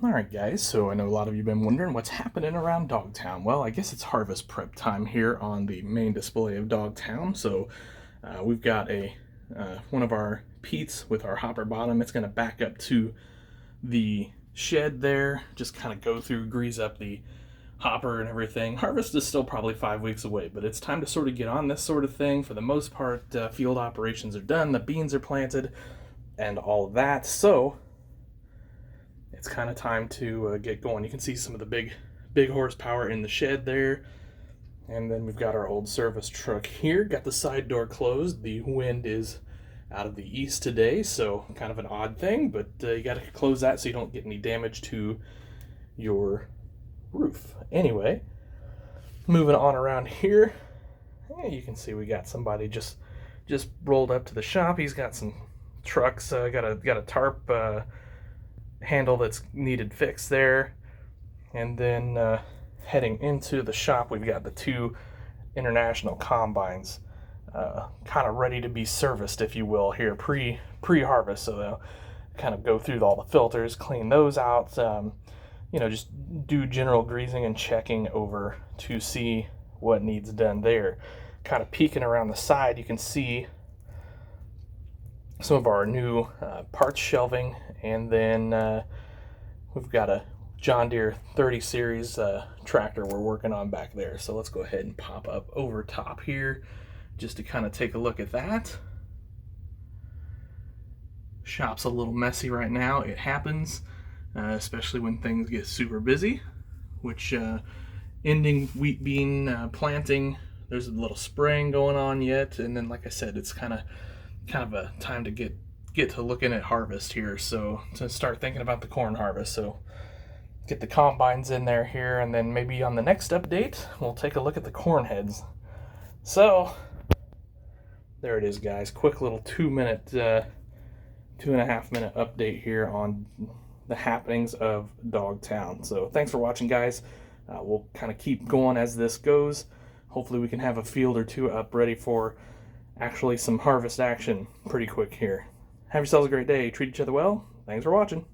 Alright guys, so I know a lot of you have been wondering what's happening around Dogtown. Well, I guess it's harvest prep time here on the main display of Dogtown. So we've got one of our peats with our hopper bottom. It's going to back up to the shed there, just kind of go through, grease up the hopper and everything. Harvest is still probably 5 weeks away, but it's time to sort of get on this sort of thing. For the most part, field operations are done, the beans are planted, and all of that. So it's kind of time to get going. You can see some of the big horsepower in the shed there. And then we've got our old service truck here. Got the side door closed. The wind is out of the east today, so kind of an odd thing, but you got to close that so you don't get any damage to your roof. Anyway, moving on around here, you can see we got somebody just rolled up to the shop. He's got some trucks, got a tarp handle that's needed fixed there. And then heading into the shop, we've got the two international combines kind of ready to be serviced, if you will, here pre-harvest. So they'll kind of go through all the filters, clean those out, just do general greasing and checking over to see what needs done there. Kind of peeking around the side, you can see some of our new parts shelving, and then we've got a John Deere 30 series tractor we're working on back there. So let's go ahead and pop up over top here just to kind of take a look at that. Shop's a little messy right now. It happens, especially when things get super busy, which ending wheat bean planting, there's a little spraying going on yet, and then like I said, it's kind of a time to get to looking at harvest here, so to start thinking about the corn harvest. So get the combines in there here, and then maybe on the next update we'll take a look at the corn heads. So there it is, guys. Quick little 2.5 minute update here on the happenings of Dogtown. So thanks for watching, guys. We'll kind of keep going as this goes. Hopefully we can have a field or two up ready for actually some harvest action pretty quick here. Have yourselves a great day. Treat each other well. Thanks for watching.